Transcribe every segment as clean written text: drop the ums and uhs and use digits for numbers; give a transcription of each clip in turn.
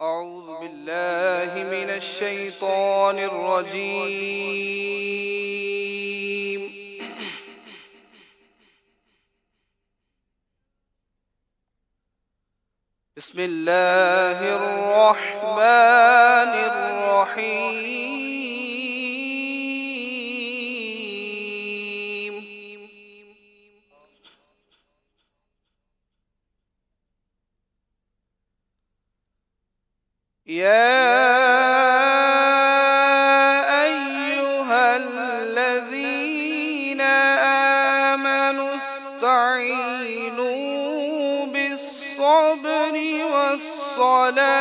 أعوذ بالله من الشيطان الرجيم. بسم الله الرحمن الرحيم. يا أيها الذين آمنوا استعينوا بالصبر والصلاة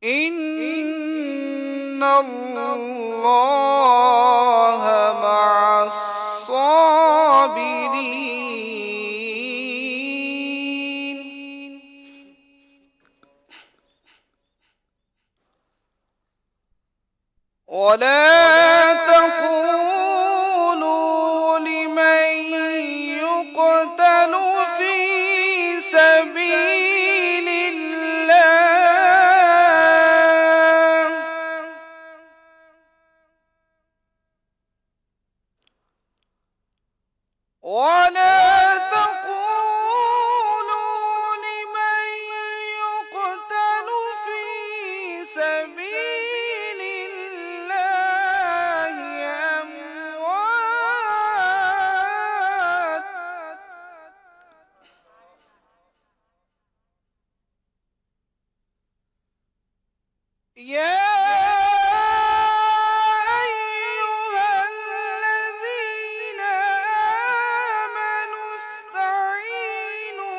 إن الله مع الصابرين. ولا تقولوا لمن يقتل في سبيل الله ولا تقولوا لمن يقتل في سبيل الله أموات يا أيها الذين آمنوا استعينوا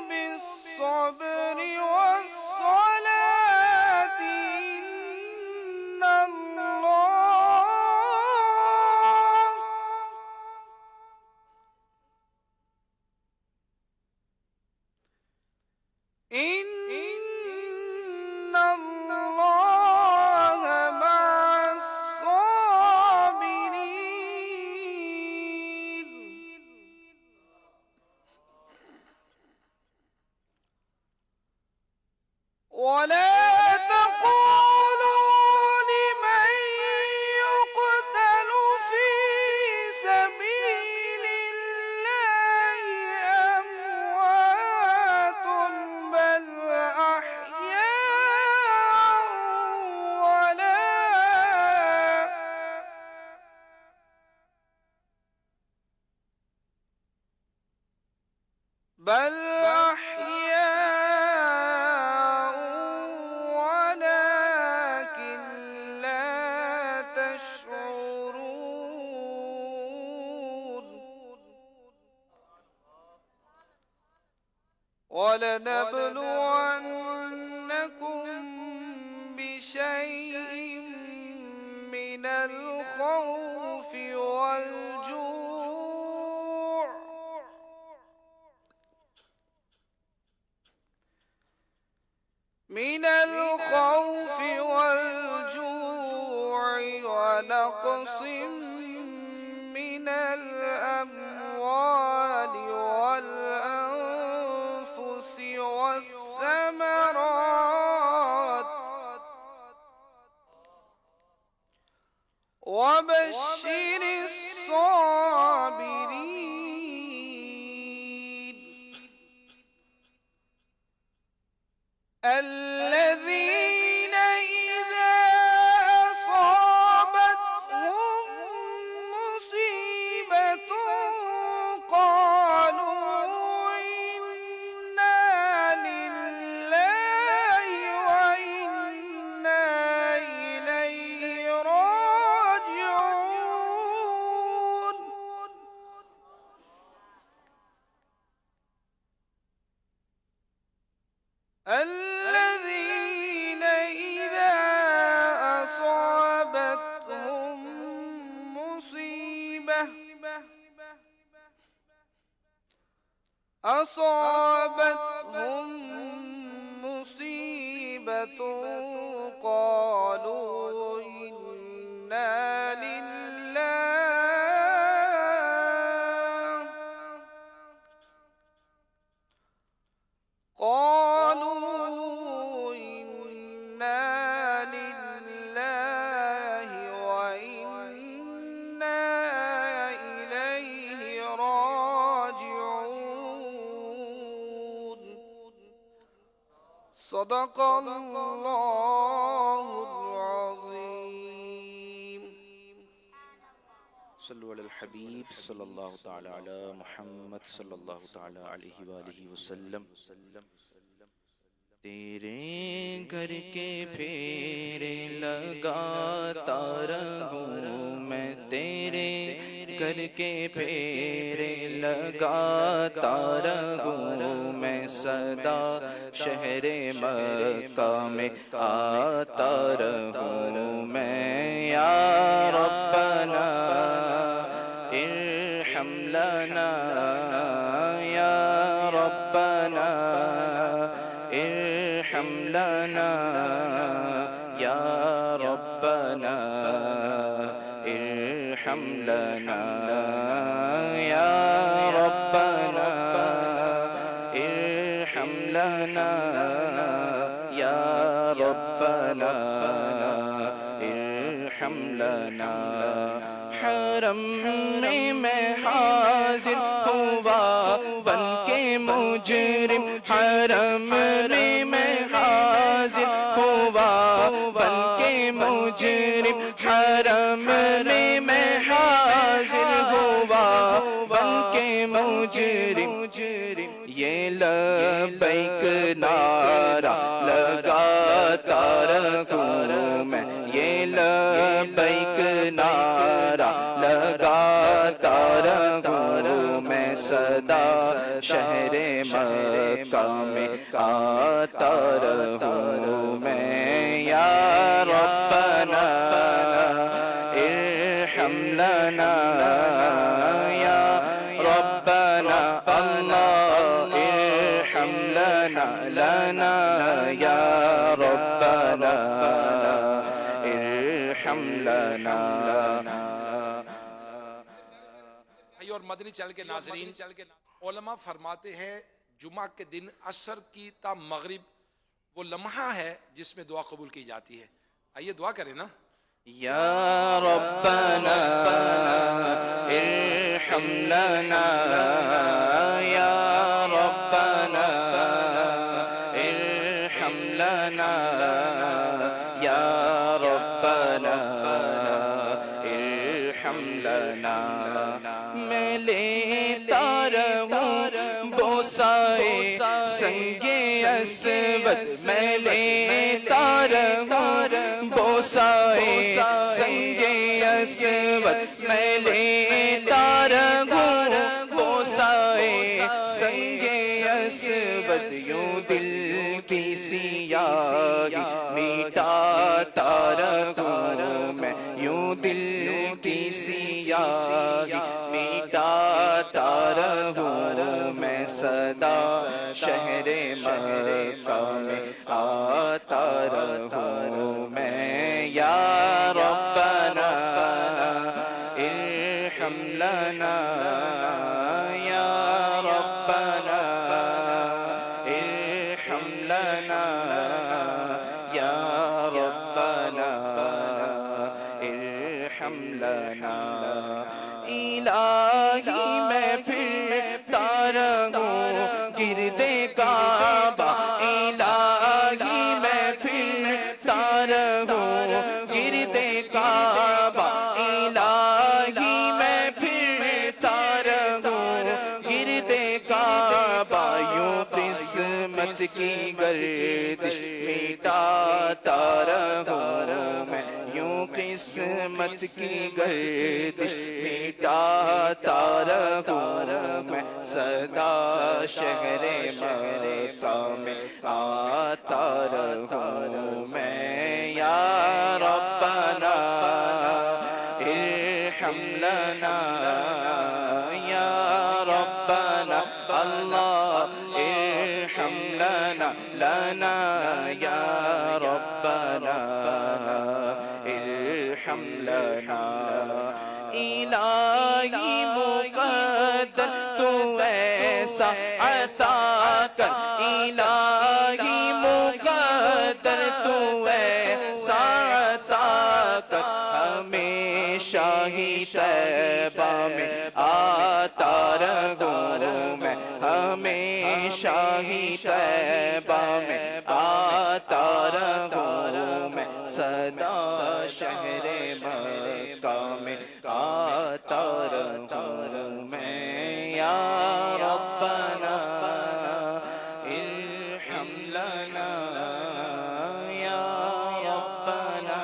بالصبر والصلاة إن الله مع الصابرين. ولا تقولوا لمن يقتل في سبيل الله أموات بل أحياء ولكن لا تشعرون. ولنبلونكم بشيء من الخوف والجوع ونقص من الأموال والأنفس والثمرات وبشر الصابرين الذين إذا أصابتهم مصيبة قالوا إنا لله وإنا إليه راجعون الذين إذا أصابتهم مصيبة أصابتهم مصيبة قالوا إنا لله وإنا إليه راجعون صدق الله العظيم صلو علی الحبیب صلی اللہ تعالی علی محمد صلی اللہ تعالی علیہ وآلہ وسلم. تیرے گھر کے پھیرے لگاتا رہوں میں، تیرے گھر کے پھیرے لگاتا رہوں میں، صدا شہر مکہ میں آتا رہوں میں. یا ربنا ارحم لنا، یا ربنا ارحم لنا، یا ربنا ارحم لنا، یا ربنا ارحم لنا، یا ربنا ارحم لنا. حرم میں حاضر ہوا بن کے مجرم، حرم میں حاضر ہوا بن کے مجرم، حرم میں حاضر ہوا بن کے مجرم. یہ لبیک نعرہ لگاتا رہوں میں، یہ لبیک نعرہ لگاتا رہوں میں، صدا شہر مکہ میں آتا رہوں میں. یا ربنا ارحم لنا، یا ربنا اللہ ارحم لنا، لنا یا ربنا ارحم لنا. اور مدنی چینل کے ناظرین، علماء فرماتے ہیں جمعہ کے دن عصر کی تا مغرب وہ لمحہ ہے جس میں دعا قبول کی جاتی ہے. آئیے دعا کریں نا. یا ربنا ارحم لنا، یا ربنا ارحم لنا، یا ربنا ارحم لنا. میں لیتا رہوں بوسائے سنگ اسود، میں لیتا رہوں بوسائے سنگ اسود، میں لیتا رہوں بوسائے سنگ اسود. یوں دل کی سیاہی مٹاتا رہوں میں، یوں دل کی سیاہی مٹاتا رہوں میں، صدا شہر مکہ میں آتا رہوں میں. یا ربنا ارحم لنا، یا ربنا ارحم لنا، یا ربنا ارحم لنا. الہی میں پھرتا رہوں گرد کعبہ، الہی میں پھرتا رہوں گرد کعبہ، الہی میں پھرتا رہوں گرد کعبہ. یوں قسمت کی گردش مٹاتا رہوں میں، یوں قسمت کی گردش مٹاتا رہوں میں، صدا شہر مکہ میں آتا رہوں میں. یا ربنا ارحم لنا، یا ربنا اللہ لنا یا ربنا ارحم لنا الہی مقدر تو ایسا عطا کر الہی مقدر تو ایسا عطا کر ہمیشہ ہی طیبہ میں آتا رہوں میں ہمیشہ ہی طیبہ میں آتا رہوں میں صدا شہر مکہ میں آتا رہوں میں یا ربنا ارحم لنا یا ربنا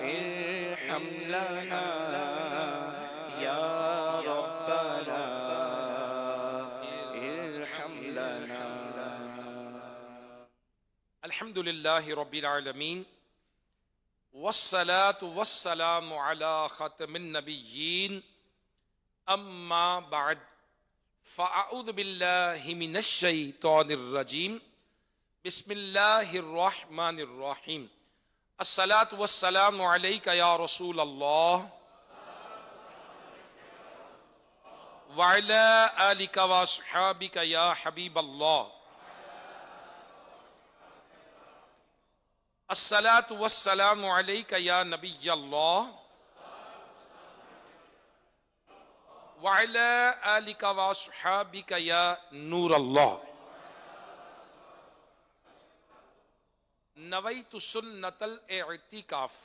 ارحم لنا یا ربنا ارحم لنا. الحمد للہ رب العالمین والصلاة والسلام على ختم النبیین اما بعد فاعوذ باللہ من الشیطان الرجیم بسم اللہ الرحمن الرحیم الصلاة والسلام علیک یا رسول اللہ وعلی آلک واصحابک یا حبیب اللہ الصلاة والسلام علیک یا نبی اللہ وعلی آلک واصحابک یا نور اللہ نویت سنت الاعتکاف.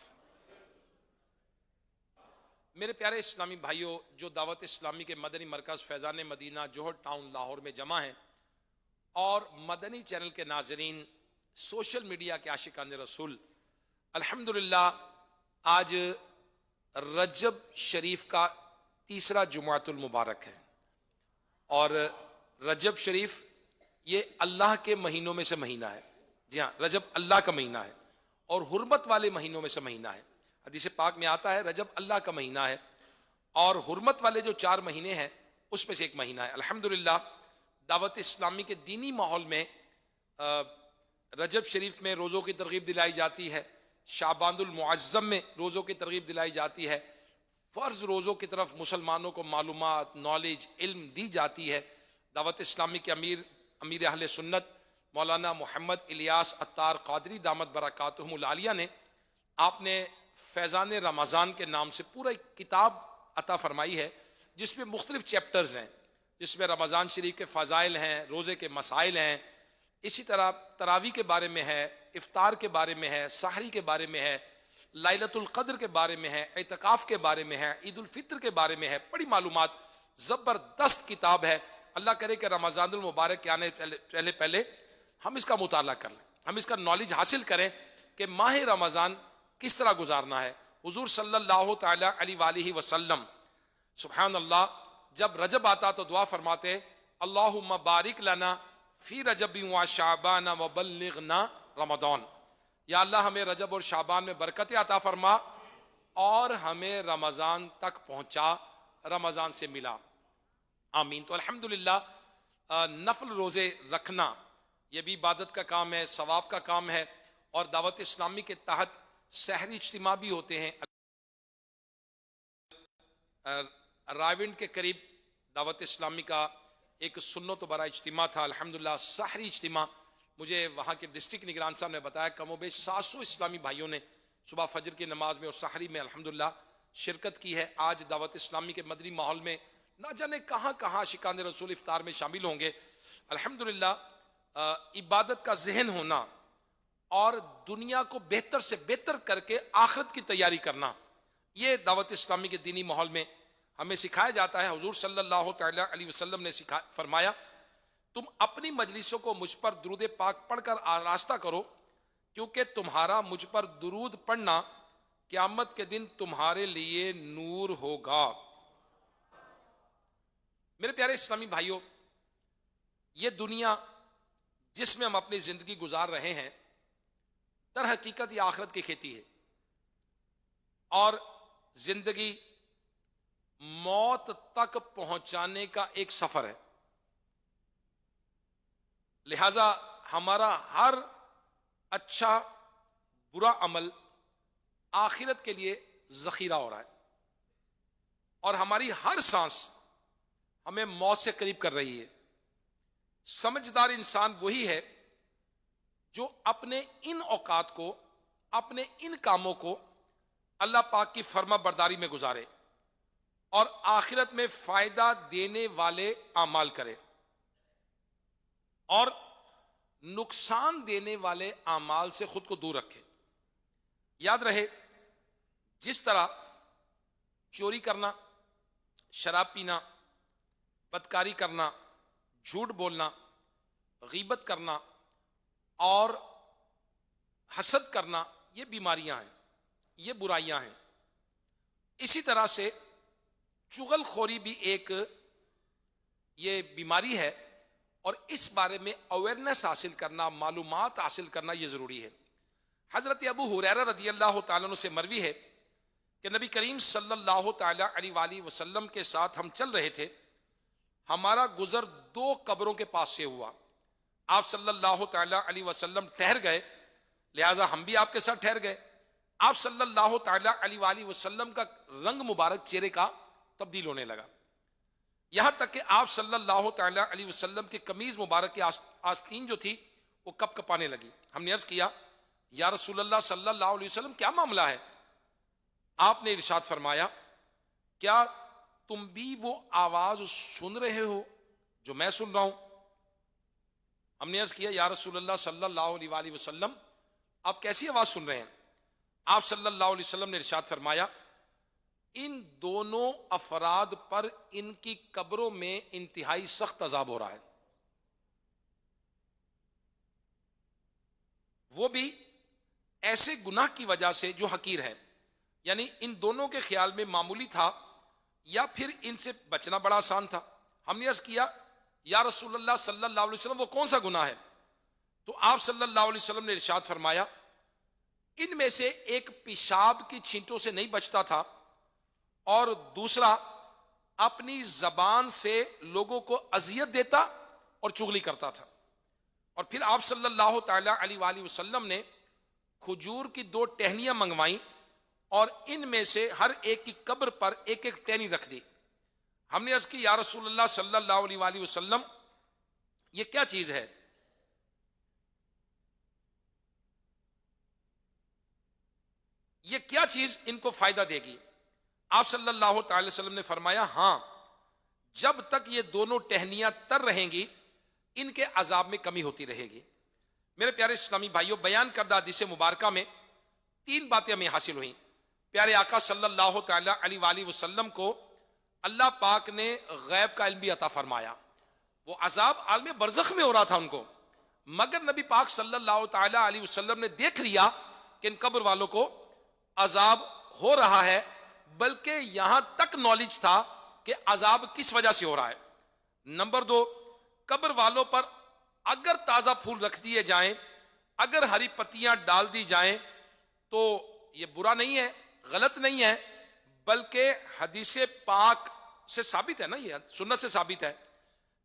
میرے پیارے اسلامی بھائیوں، جو دعوت اسلامی کے مدنی مرکز فیضان مدینہ جوہر ٹاؤن لاہور میں جمع ہیں اور مدنی چینل کے ناظرین، سوشل میڈیا کے عاشقان رسول، الحمدللہ آج رجب شریف کا تیسرا جمعۃ المبارک ہے، اور رجب شریف یہ اللہ کے مہینوں میں سے مہینہ ہے. جی ہاں، رجب اللہ کا مہینہ ہے اور حرمت والے مہینوں میں سے مہینہ ہے. حدیث پاک میں آتا ہے رجب اللہ کا مہینہ ہے اور حرمت والے جو 4 مہینے ہیں اس میں سے ایک مہینہ ہے. الحمدللہ دعوت اسلامی کے دینی ماحول میں رجب شریف میں روزوں کی ترغیب دلائی جاتی ہے، شعبان المعظم میں روزوں کی ترغیب دلائی جاتی ہے، فرض روزوں کی طرف مسلمانوں کو معلومات، نالج، علم دی جاتی ہے. دعوت اسلامی کے امیر اہل سنت مولانا محمد الیاس عطار قادری دامت برکاتہم العالیہ نے آپ نے فیضان رمضان کے نام سے پورا ایک کتاب عطا فرمائی ہے جس میں مختلف چیپٹرز ہیں، جس میں رمضان شریف کے فضائل ہیں، روزے کے مسائل ہیں، اسی طرح تراویح کے بارے میں ہے، افطار کے بارے میں ہے، سحری کے بارے میں ہے، لیلۃ القدر کے بارے میں ہے، اعتکاف کے بارے میں ہے، عید الفطر کے بارے میں ہے. بڑی معلومات، زبردست کتاب ہے. اللہ کرے کہ رمضان المبارک کے آنے پہلے ہم اس کا مطالعہ کر لیں، ہم اس کا نالج حاصل کریں کہ ماہ رمضان کس طرح گزارنا ہے. حضور صلی اللہ تعالی علیہ وآلہ وسلم سبحان اللہ جب رجب آتا تو دعا فرماتے اللہم بارک لنا فی رجب و شعبان و بلغنا رمضان. یا اللہ ہمیں رجب اور شعبان میں برکت عطا فرما اور ہمیں رمضان تک پہنچا، رمضان سے ملا، آمین. تو الحمدللہ نفل روزے رکھنا یہ بھی عبادت کا کام ہے، ثواب کا کام ہے، اور دعوت اسلامی کے تحت سحری اجتماع بھی ہوتے ہیں. راونڈ کے قریب دعوت اسلامی کا ایک سنت و برا اجتماع تھا، الحمدللہ سحری اجتماع. مجھے وہاں کے ڈسٹرکٹ نگران صاحب نے بتایا کم و بیش 700 اسلامی بھائیوں نے صبح فجر کی نماز میں اور سحری میں الحمدللہ شرکت کی ہے. آج دعوت اسلامی کے مدنی ماحول میں نہ جانے کہاں کہاں عاشقان رسول افطار میں شامل ہوں گے. الحمدللہ عبادت کا ذہن ہونا اور دنیا کو بہتر سے بہتر کر کے آخرت کی تیاری کرنا، یہ دعوت اسلامی کے دینی ماحول میں ہمیں سکھایا جاتا ہے. حضور صلی اللہ تعالی علیہ وسلم نے فرمایا تم اپنی مجلسوں کو مجھ پر درود پاک پڑھ کر آراستہ کرو، کیونکہ تمہارا مجھ پر درود پڑھنا قیامت کے دن تمہارے لیے نور ہوگا. میرے پیارے اسلامی بھائیوں، یہ دنیا جس میں ہم اپنی زندگی گزار رہے ہیں در حقیقت یہ آخرت کی کھیتی ہے، اور زندگی موت تک پہنچانے کا ایک سفر ہے. لہذا ہمارا ہر اچھا برا عمل آخرت کے لیے ذخیرہ ہو رہا ہے، اور ہماری ہر سانس ہمیں موت سے قریب کر رہی ہے۔ سمجھدار انسان وہی ہے جو اپنے ان اوقات کو، اپنے ان کاموں کو اللہ پاک کی فرما برداری میں گزارے اور آخرت میں فائدہ دینے والے اعمال کرے، اور نقصان دینے والے اعمال سے خود کو دور رکھے۔ یاد رہے، جس طرح چوری کرنا، شراب پینا، بدکاری کرنا، جھوٹ بولنا، غیبت کرنا اور حسد کرنا یہ بیماریاں ہیں، یہ برائیاں ہیں، اسی طرح سے چغل خوری بھی ایک یہ بیماری ہے، اور اس بارے میں اویئرنیس حاصل کرنا، معلومات حاصل کرنا یہ ضروری ہے۔ حضرت ابو ہریرہ رضی اللہ تعالیٰ عنہ سے مروی ہے کہ نبی کریم صلی اللہ تعالیٰ علیہ وآلہ وسلم کے ساتھ ہم چل رہے تھے، ہمارا گزر 2 قبروں کے پاس سے ہوا۔ آپ صلی اللہ تعالیٰ علیہ وسلم ٹھہر گئے، لہذا ہم بھی آپ کے ساتھ ٹھہر گئے۔ آپ صلی اللہ تعالیٰ علیہ وآلہ وسلم کا رنگ مبارک چہرے کا تبدیل ہونے لگا، یہاں تک کہ آپ صلی اللہ تعالیٰ علیہ وسلم کی قمیض مبارک کی آستین جو تھی وہ کپ کپانے لگی۔ ہم نے عرض کیا، یا رسول اللہ صلی اللہ علیہ وسلم کیا معاملہ ہے؟ آپ نے ارشاد فرمایا، کیا تم بھی وہ آواز سن رہے ہو جو میں سن رہا ہوں؟ ہم نے عرض کیا، یا رسول اللہ صلی اللہ علیہ وآلہ وسلم آپ کیسی آواز سن رہے ہیں؟ آپ صلی اللہ علیہ وسلم نے ارشاد فرمایا، ان دونوں افراد پر ان کی قبروں میں انتہائی سخت عذاب ہو رہا ہے، وہ بھی ایسے گناہ کی وجہ سے جو حقیر ہے، یعنی ان دونوں کے خیال میں معمولی تھا یا پھر ان سے بچنا بڑا آسان تھا۔ ہم نے عرض کیا، یا رسول اللہ صلی اللہ علیہ وسلم وہ کون سا گناہ ہے؟ تو آپ صلی اللہ علیہ وسلم نے ارشاد فرمایا، ان میں سے ایک پیشاب کی چھینٹوں سے نہیں بچتا تھا، اور دوسرا اپنی زبان سے لوگوں کو اذیت دیتا اور چغلی کرتا تھا۔ اور پھر آپ صلی اللہ تعالیٰ علیہ وآلہ وسلم نے کھجور کی 2 ٹہنیاں منگوائیں اور ان میں سے ہر ایک کی قبر پر ایک ایک ٹہنی رکھ دی۔ ہم نے عرض کی، یا رسول اللہ صلی اللہ علیہ وآلہ وسلم یہ کیا چیز ہے؟ یہ کیا چیز ان کو فائدہ دے گی؟ آپ صلی اللہ تعالی وسلم نے فرمایا، ہاں، جب تک یہ دونوں ٹہنیاں تر رہیں گی ان کے عذاب میں کمی ہوتی رہے گی۔ میرے پیارے اسلامی بھائیوں، بیان کردہ حدیث مبارکہ میں 3 باتیں ہمیں حاصل ہوئیں۔ پیارے آقا صلی اللہ تعالی علیہ وآلہ وسلم کو اللہ پاک نے غیب کا علم بھی عطا فرمایا۔ وہ عذاب عالم برزخ میں ہو رہا تھا ان کو، مگر نبی پاک صلی اللہ تعالی علیہ وسلم نے دیکھ لیا کہ ان قبر والوں کو عذاب ہو رہا ہے، بلکہ یہاں تک نالج تھا کہ عذاب کس وجہ سے ہو رہا ہے۔ نمبر 2، قبر والوں پر اگر تازہ پھول رکھ دیے جائیں، اگر ہری پتیاں ڈال دی جائیں تو یہ برا نہیں ہے، غلط نہیں ہے، بلکہ حدیث پاک سے ثابت ہے نا، یہ سنت سے ثابت ہے۔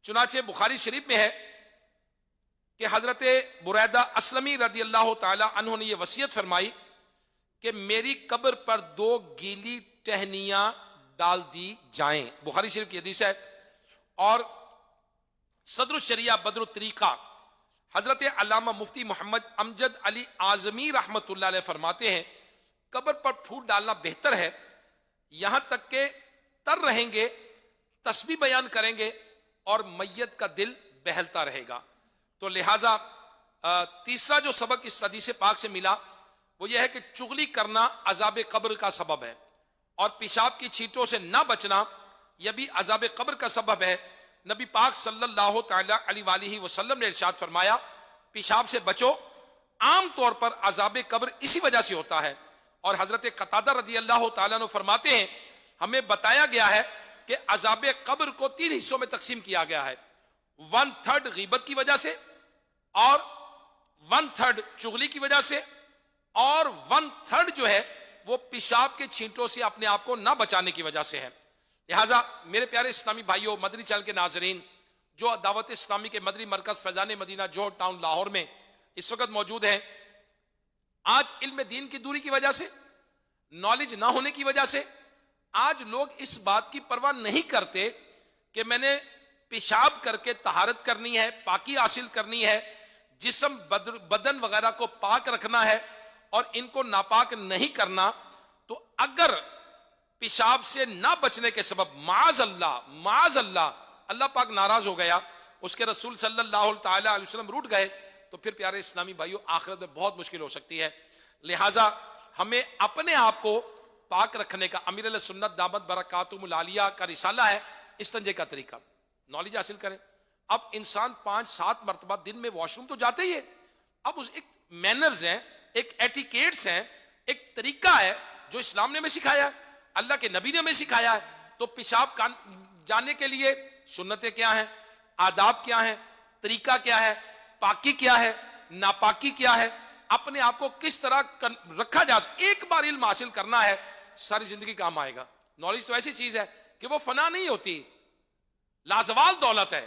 چنانچہ بخاری شریف میں ہے کہ حضرت بریدہ اسلمی رضی اللہ تعالی عنہ نے یہ وصیت فرمائی کہ میری قبر پر 2 گیلی ٹہنیاں ڈال دی جائیں، بخاری شریف کی حدیث ہے۔ اور صدر الشریعہ بدر الطریقہ حضرت علامہ مفتی محمد امجد علی اعظمی رحمت اللہ علیہ فرماتے ہیں، قبر پر پھول ڈالنا بہتر ہے، یہاں تک کہ تر رہیں گے، تسبیح بیان کریں گے اور میت کا دل بہلتا رہے گا۔ تو لہٰذا تیسرا جو سبق اس حدیث پاک سے ملا وہ یہ ہے کہ چغلی کرنا عذاب قبر کا سبب ہے، اور پیشاب کی چھینٹوں سے نہ بچنا یہ بھی عذاب قبر کا سبب ہے۔ نبی پاک صلی اللہ تعالی علیہ وآلہ وسلم نے ارشاد فرمایا، پیشاب سے بچو، عام طور پر عذاب قبر اسی وجہ سے ہوتا ہے۔ اور حضرت قتادہ رضی اللہ تعالیٰ عنہ فرماتے ہیں، ہمیں بتایا گیا ہے کہ عذاب قبر کو 3 حصوں میں تقسیم کیا گیا ہے، 1/3 غیبت کی وجہ سے، اور 1/3 چغلی کی وجہ سے، اور 1/3 جو ہے وہ پیشاب کے چھینٹوں سے اپنے آپ کو نہ بچانے کی وجہ سے ہے۔ لہٰذا میرے پیارے اسلامی بھائیوں، مدنی چینل کے ناظرین، جو دعوت اسلامی کے مدنی مرکز فیضان مدینہ جوہر ٹاؤن لاہور میں اس وقت موجود ہیں، آج علم دین کی دوری کی وجہ سے، نالج نہ ہونے کی وجہ سے آج لوگ اس بات کی پرواہ نہیں کرتے کہ میں نے پیشاب کر کے طہارت کرنی ہے، پاکی حاصل کرنی ہے، جسم بدن وغیرہ کو پاک رکھنا ہے اور ان کو ناپاک نہیں کرنا. تو اگر پیشاب سے نہ بچنے کے سبب معاذ اللہ اللہ پاک ناراض ہو گیا، اس کے رسول صلی اللہ تعالی علیہ وسلم روٹ گئے، تو پھر پیارے اسلامی بھائیوں آخرت میں بہت مشکل ہو سکتی ہے. لہٰذا ہمیں اپنے آپ کو پاک رکھنے کا، امیر علیہ سنت دامت برکاتہم العالیہ کا رسالہ ہے استنجے کا طریقہ، نالج حاصل کریں. اب انسان 5-7 مرتبہ دن میں واش روم تو جاتے ہی ہے، اب اس ایک مینرز ہیں، ایک ایٹیکیٹس ہیں، ایک طریقہ ہے جو اسلام نے ہمیں سکھایا ہے، اللہ کے نبی نے ہمیں سکھایا ہے. تو پیشاب جانے کے لیے سنتیں کیا ہیں، آداب کیا ہیں، طریقہ کیا ہے، پاکی کیا ہے، ناپاکی کیا ہے، اپنے آپ کو کس طرح رکھا جا سکتا. ایک بار علم حاصل کرنا ہے ساری زندگی کام آئے گا. نالج تو ایسی چیز ہے کہ وہ فنا نہیں ہوتی، لازوال دولت ہے.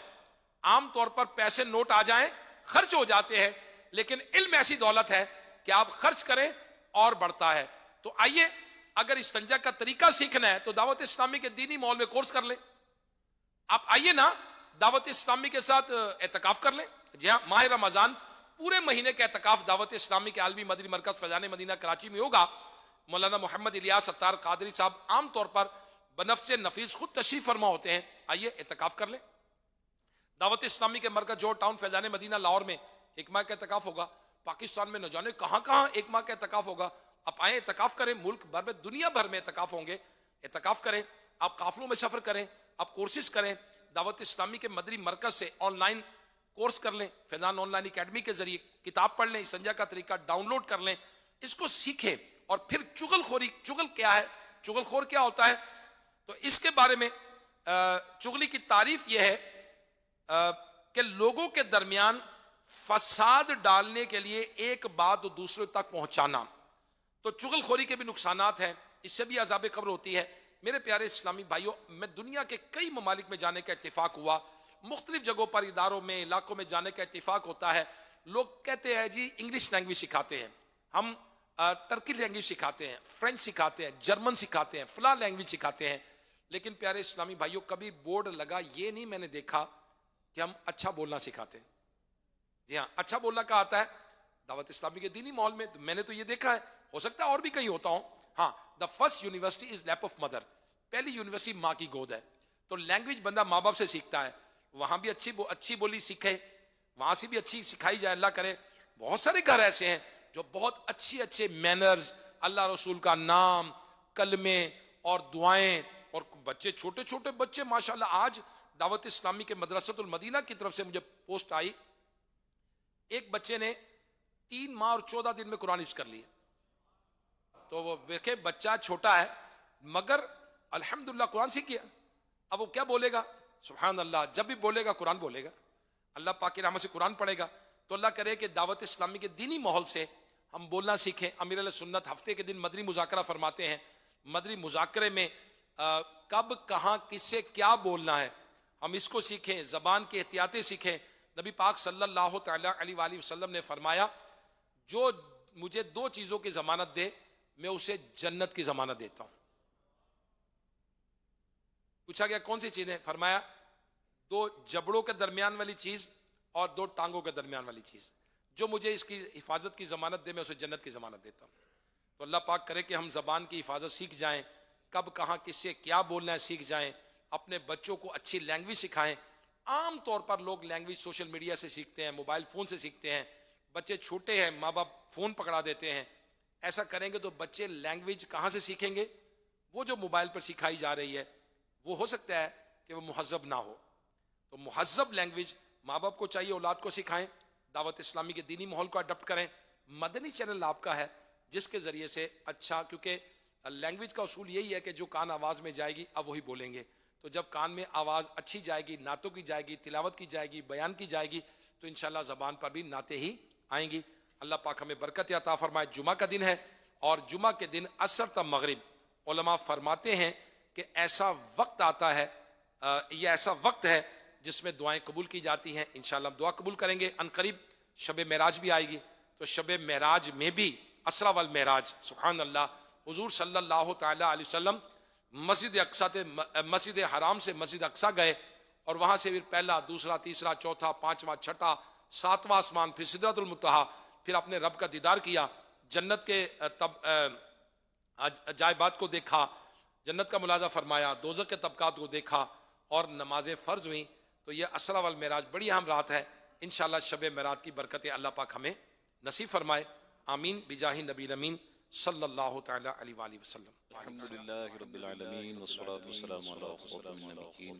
عام طور پر پیسے نوٹ آ جائیں خرچ ہو جاتے ہیں، لیکن علم ایسی دولت ہے کہ آپ خرچ کریں اور بڑھتا ہے. تو آئیے اگر استنجا کا طریقہ سیکھنا ہے تو دعوت اسلامی کے دینی ماحول میں کورس کر لیں. آپ آئیے نا دعوت اسلامی کے ساتھ اعتکاف کر لیں. جی ہاں، ماہ رمضان پورے مہینے کا اعتکاف دعوت اسلامی کے عالمی مدنی مرکز فیضان مدینہ کراچی میں ہوگا. مولانا محمد الیاس ستار قادری صاحب عام طور پر بنفس نفیس خود تشریف فرما ہوتے ہیں. آئیے اعتکاف کر لیں. دعوت اسلامی کے مرکز جوہر ٹاؤن فیضان مدینہ لاہور میں 1 ماہ کا اعتکاف ہوگا. پاکستان میں نہ جانے کہاں کہاں 1 ماہ کا اعتکاف ہوگا. آپ آئیں اعتکاف کریں، ملک بھر میں دنیا بھر میں اعتکاف ہوں گے. اعتکاف کریں، آپ قافلوں میں سفر کریں، آپ کورسز کریں، دعوت اسلامی کے مدنی مرکز سے آن لائن کورس کر لیں، فیضان آن لائن اکیڈمی کے ذریعے کتاب پڑھ لیں، استنجا کا طریقہ ڈاؤن لوڈ کر لیں، اس کو سیکھیں. اور پھر چغل کیا ہے، چغل خور کیا ہوتا ہے، تو اس کے بارے میں چغلی کی تعریف یہ ہے کہ لوگوں کے درمیان فساد ڈالنے کے لیے ایک بات دوسرے تک پہنچانا. تو چغل خوری کے بھی نقصانات ہیں، اس سے بھی عذاب قبر ہوتی ہے. میرے پیارے اسلامی بھائیوں، میں دنیا کے کئی ممالک میں جانے کا اتفاق ہوا، مختلف جگہوں پر اداروں میں علاقوں میں جانے کا اتفاق ہوتا ہے. لوگ کہتے ہیں جی انگلش لینگویج سکھاتے ہیں، ہم ٹرکی لینگویج سکھاتے ہیں، فرینچ سکھاتے ہیں، جرمن سکھاتے ہیں، فلاں لینگویج سکھاتے ہیں. لیکن پیارے اسلامی بھائیوں کبھی بورڈ لگا یہ نہیں میں نے دیکھا کہ ہم اچھا بولنا سکھاتے ہیں. جی ہاں، اچھا بولنا کہا آتا ہے دعوت اسلامی کے دینی ماحول میں. میں نے تو یہ دیکھا ہے، ہو سکتا ہے اور بھی کہیں ہوتا ہوں. ہاں، the first university is lap of mother. پہلی یونیورسٹی ماں کی گود ہے. تو لینگویج بندہ ماں باپ سے سیکھتا ہے. وہاں بھی اچھی بولی سیکھے، وہاں سے بھی اچھی سکھائی جائے. اللہ کرے بہت سارے گھر ایسے ہیں جو بہت اچھے مینرز، اللہ رسول کا نام، کلمے اور دعائیں، اور بچے چھوٹے بچے ماشاءاللہ. آج دعوت اسلامی کے مدرسۃ المدینہ کی طرف سے مجھے پوسٹ آئی، ایک بچے نے 3 ماہ اور 14 دن میں قرآن حفظ کر لیا. تو وہ دیکھیں بچہ چھوٹا ہے مگر الحمدللہ قرآن سیکھ گیا. اب وہ کیا بولے گا؟ سبحان اللہ، جب بھی بولے گا قرآن بولے گا، اللہ پاک کی رحمت سے قرآن پڑھے گا. تو اللہ کرے کہ دعوت اسلامی کے دینی ماحول سے ہم بولنا سیکھیں. امیر علیہ سنت ہفتے کے دن مدنی مذاکرہ فرماتے ہیں. مدنی مذاکرے میں کب کہاں کس سے کیا بولنا ہے ہم اس کو سیکھیں، زبان کی احتیاطیں سیکھیں. نبی پاک صلی اللہ تعالی علیہ وآلہ وسلم نے فرمایا جو مجھے 2 چیزوں کی ضمانت دے میں اسے جنت کی ضمانت دیتا ہوں. پوچھا گیا کون سی چیزیں؟ فرمایا 2 جبڑوں کے درمیان والی چیز اور 2 ٹانگوں کے درمیان والی چیز. جو مجھے اس کی حفاظت کی ضمانت دے میں اسے جنت کی ضمانت دیتا ہوں. تو اللہ پاک کرے کہ ہم زبان کی حفاظت سیکھ جائیں، کب کہاں کس سے کیا بولنا ہے سیکھ جائیں، اپنے بچوں کو اچھی لینگویج سکھائیں. عام طور پر لوگ لینگویج سوشل میڈیا سے سیکھتے ہیں، موبائل فون سے سیکھتے ہیں. بچے چھوٹے ہیں، ماں باپ فون پکڑا دیتے ہیں. ایسا کریں گے تو بچے لینگویج کہاں سے سیکھیں گے؟ وہ جو موبائل پر سکھائی جا رہی ہے وہ ہو سکتا ہے کہ وہ مہذب نہ ہو. تو مہذب لینگویج ماں باپ کو چاہیے اولاد کو سکھائیں. دعوت اسلامی کے دینی ماحول کو اڈاپٹ کریں. مدنی چینل آپ کا ہے جس کے ذریعے سے اچھا، کیونکہ لینگویج کا اصول یہی ہے کہ جو کان آواز میں جائے گی اب وہی بولیں گے. تو جب کان میں آواز اچھی جائے گی، نعتوں کی جائے گی، تلاوت کی جائے گی، بیان کی جائے گی، تو انشاءاللہ زبان پر بھی نعتیں ہی آئیں گی. اللہ پاک ہمیں برکت عطا فرمائے. جمعہ کا دن ہے اور جمعہ کے دن عصر تا مغرب علماء فرماتے ہیں کہ ایسا وقت آتا ہے، یہ ایسا وقت ہے جس میں دعائیں قبول کی جاتی ہیں. انشاءاللہ ہم دعا قبول کریں گے. ان قریب شب معراج بھی آئے گی، تو شب معراج میں بھی اسرا والمعراج، سبحان اللہ، حضور صلی اللہ تعالی علیہ وسلم مسجد حرام سے مسجد اقصیٰ گئے، اور وہاں سے پھر پہلا، دوسرا، تیسرا، چوتھا، پانچواں، چھٹا، ساتواں آسمان، پھر سدرۃ المنتہا، پھر اپنے رب کا دیدار کیا، جنت کے عجائبات کو دیکھا، جنت کا ملاحظہ فرمایا، دوزخ کے طبقات کو دیکھا، اور نمازیں فرض ہوئیں. تو یہ اسرا والمعراج بڑی اہم رات ہے. انشاءاللہ شب معراج کی برکتیں اللہ پاک ہمیں نصیب فرمائے. آمین بجاہ نبی الامین صلی اللہ تعالی علیہ وآلہ وسلم. الحمدللہ رب العالمین والصلاة والسلام علی خاتم النبیین.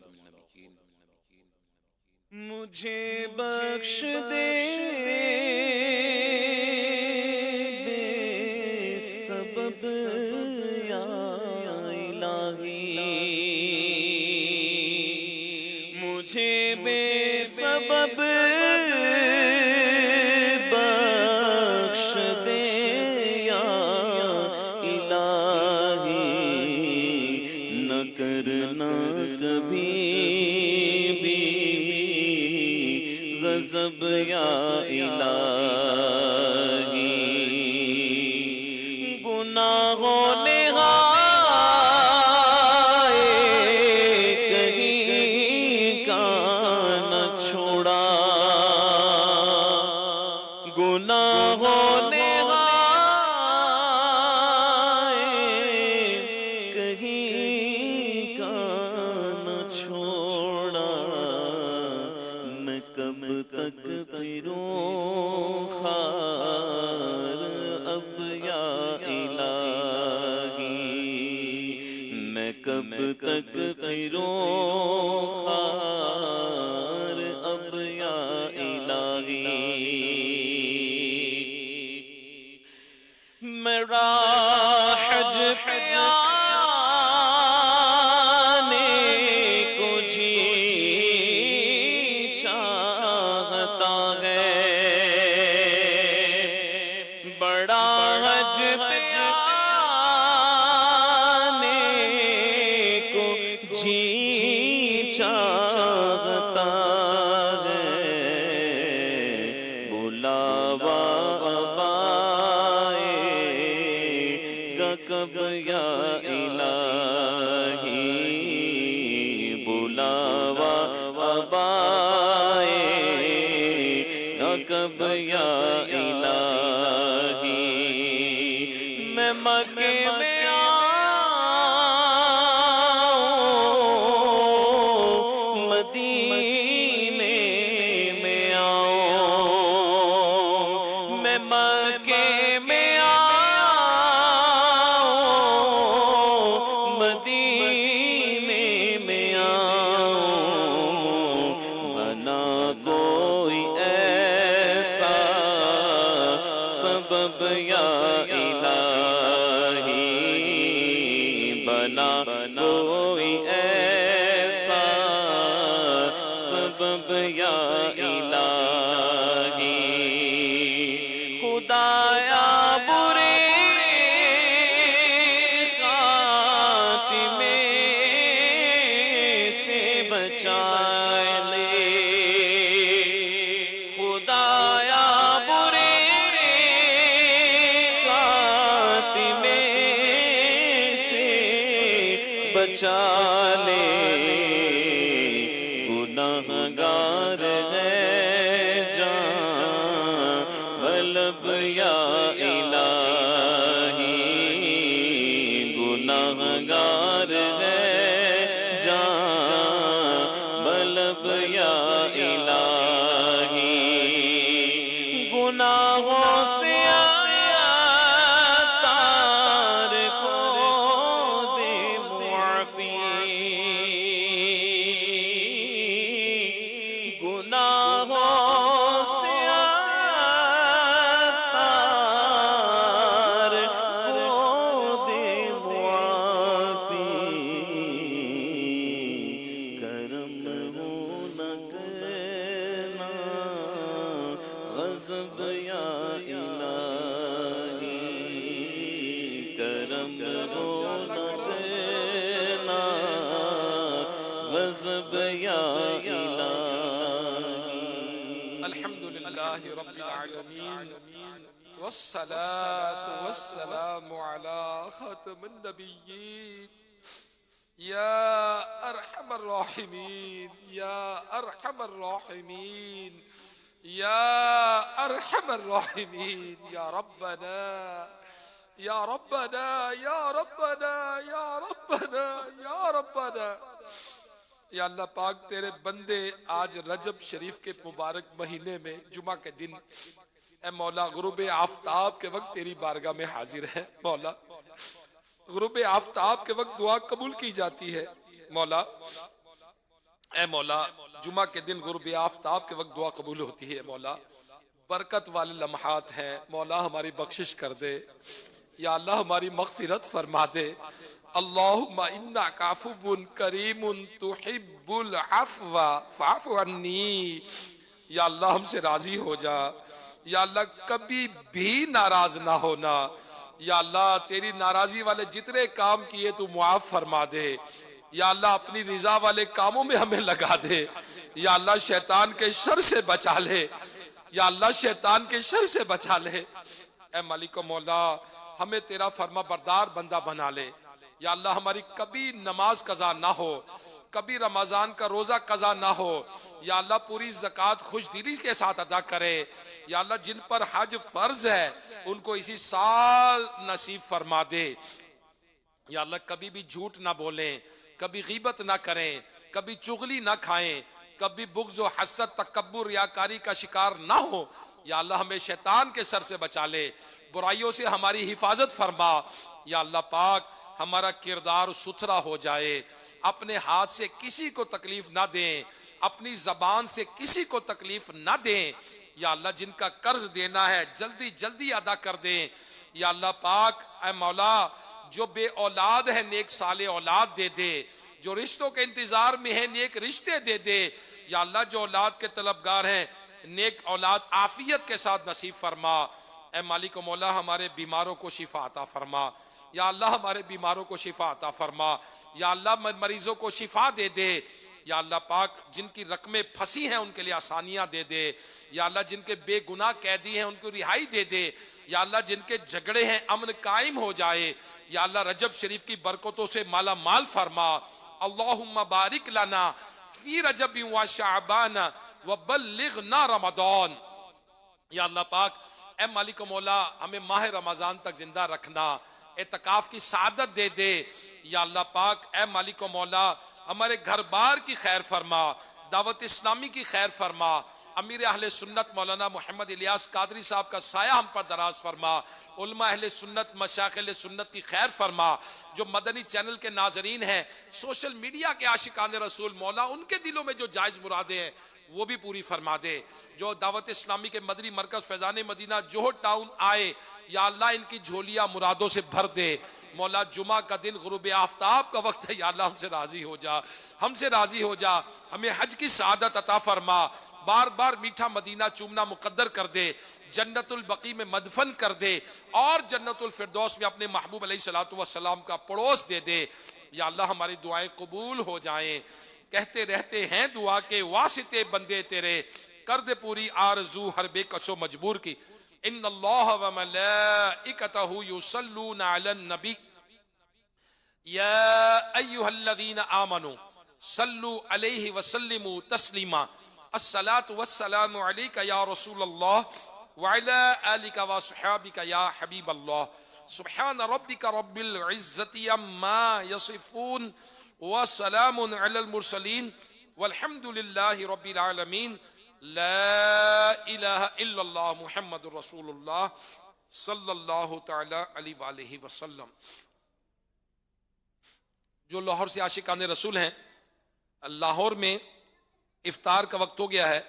مجھے بخش دے بے سبب یا الہی، مجھے بے سبب بخش دے یا الہی، نہ کرنا کبھی غضب یا الہی. گناہوں نے کہیں کا نہ چھوڑا، گناہوں نے کہیں کا نہ چھوڑا. میں کب تک پھروں خار اب یا الہی، میں کب تک پھروں خار اب یا الہی. میرا حج پہ آنے کو جی چاہتا ہے، بڑا حج پہ جانے کو جی چاہتا ہے. بلاوا اب آئے گا کب یا الہی، بلاوا اب آئے گا کب یا الہی. میں مکے میں آؤں، مدینے میں آؤں، میں مکے میں آؤں، مدینے میں آؤں. بنا کوئی ایسا سبب یا الہی، بنا کوئی ایسا سبب یا الہی. خدایا برے خاتمے سے بچا لے، خدایا برے خاتمے سے بچا لے. گناہگار ہے جان غلب یا الہی، گناہگار ہے جان غلب یا الہی. گناہوں سے تار کو دے معافی، گناہوں سے تار کو دے معافی. کرم ہو نہ کرنا غضب یا الہی، کرم ہو نہ کرنا غضب یا الہی. للہ رب العالمین والصلاة والسلام على خاتم النبیین یا ارحم الراحمین یا ارحم الراحمین یا ارحم الراحمین یا ربنا یا ربنا یا ربنا یا ربنا یا ربنا یا اللہ پاک تیرے بندے آج رجب شریف کے مبارک مہینے میں جمعہ کے دن اے مولا غروب آفتاب کے وقت تیری بارگاہ میں حاضر ہے مولا غروب آفتاب کے وقت دعا قبول کی جاتی ہے مولا اے مولا جمعہ کے دن غروب آفتاب کے وقت دعا قبول ہوتی ہے مولا برکت والے لمحات ہیں مولا ہماری بخشش کر دے یا اللہ ہماری مغفرت فرما دے اللہم انک عفو کریم تحب العفو فاعف عنی یا اللہ ہم سے راضی ہو جا یا اللہ کبھی بھی ناراض نہ ہونا یا اللہ تیری ناراضی والے جتنے کام کیے تو معاف فرما دے یا اللہ اپنی رضا والے کاموں میں ہمیں لگا دے یا اللہ شیطان کے شر سے بچا لے یا اللہ شیطان کے شر سے بچا لے اے مالک و مولا ہمیں تیرا فرما بردار بندہ بنا لے یا اللہ ہماری کبھی نماز قضا نہ ہو کبھی رمضان کا روزہ قضا نہ ہو یا اللہ پوری زکوٰۃ خوش دلی کے ساتھ ادا کرے یا اللہ جن پر حج فرض ہے ان کو اسی سال نصیب فرما دے یا اللہ کبھی بھی جھوٹ نہ بولیں کبھی غیبت نہ کریں کبھی چغلی نہ کھائیں کبھی بغض و حسد تکبر ریاکاری کا شکار نہ ہو یا اللہ ہمیں شیطان کے سر سے بچا لے برائیوں سے ہماری حفاظت فرما یا اللہ پاک ہمارا کردار ستھرا ہو جائے اپنے ہاتھ سے کسی کو تکلیف نہ دیں اپنی زبان سے کسی کو تکلیف نہ دیں یا اللہ جن کا قرض دینا ہے جلدی جلدی ادا کر دیں یا اللہ پاک اے مولا جو بے اولاد ہے نیک صالح اولاد دے دے جو رشتوں کے انتظار میں ہے نیک رشتے دے دے یا اللہ جو اولاد کے طلبگار ہیں نیک اولاد عافیت کے ساتھ نصیب فرما اے مالک و مولا ہمارے بیماروں کو شفا عطا فرما یا اللہ ہمارے بیماروں کو شفا عطا فرما یا اللہ مریضوں کو شفا دے دے یا اللہ پاک جن کی رقمیں پھنسی ہیں ان کے لیے آسانیاں دے دے یا اللہ جن کے بے گناہ قیدی ہیں ان کو رہائی دے دے یا اللہ جن کے جھگڑے ہیں امن قائم ہو جائے یا اللہ رجب شریف کی برکتوں سے مالا مال فرما اللہم بارک لنا فی رجب و شعبان وبلغنا رمضان یا اللہ پاک اے مالک و مولا ہمیں ماہ رمضان تک زندہ رکھنا اعتکاف کی سعادت دے دے یا اللہ پاک اے مالک و مولا ہمارے گھر بار کی خیر فرما دعوت اسلامی کی خیر فرما امیر اہل سنت مولانا محمد الیاس قادری صاحب کا سایہ ہم پر دراز فرما علماء اہل سنت مشائخ اہل سنت کی خیر فرما جو مدنی چینل کے ناظرین ہیں سوشل میڈیا کے عاشقان رسول مولا ان کے دلوں میں جو جائز مرادیں ہیں وہ بھی پوری فرما دے جو دعوت اسلامی کے مدنی مرکز فیضان مدینہ جوہر ٹاؤن آئے یا اللہ ان کی جھولیاں مرادوں سے بھر دے مولا جمعہ کا دن غروب آفتاب کا وقت ہے یا اللہ ہم سے راضی ہو جا ہم سے راضی ہو جا ہمیں حج کی سعادت عطا فرما بار بار میٹھا مدینہ چومنا مقدر کر دے جنت البقیع میں مدفن کر دے اور جنت الفردوس میں اپنے محبوب علیہ الصلوۃ والسلام کا پڑوس دے دے یا اللہ ہماری دعائیں قبول ہو جائیں کہتے رہتے ہیں دعا کے واسطے بندے تیرے کر دے پوری آرزو ہر بے کس و مجبور کی ان اللہ و ملائکتہ یصلون علی النبی یا ایہا الذین آمنوا صلوا علیہ وسلموا تسلیما الصلاة والسلام علیک یا رسول اللہ وعلی آلک وصحابک یا حبیب اللہ سبحان ربک رب العزت عما یصفون وسلام علی المرسلین والحمد للہ رب العالمین لا الہ الا اللہ محمد رسول اللہ صلی اللہ تعالی علیہ وآلہ وسلم. جو لاہور سے عاشقان رسول ہیں لاہور میں افطار کا وقت ہو گیا ہے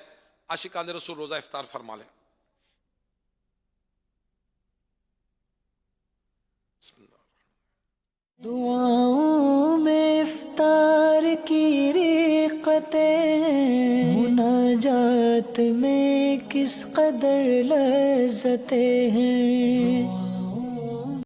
عاشقان رسول روزہ افطار فرما لیں. دعاؤں میں افطار کی ریقتیں مناجات میں کس قدر لذتیں ہیں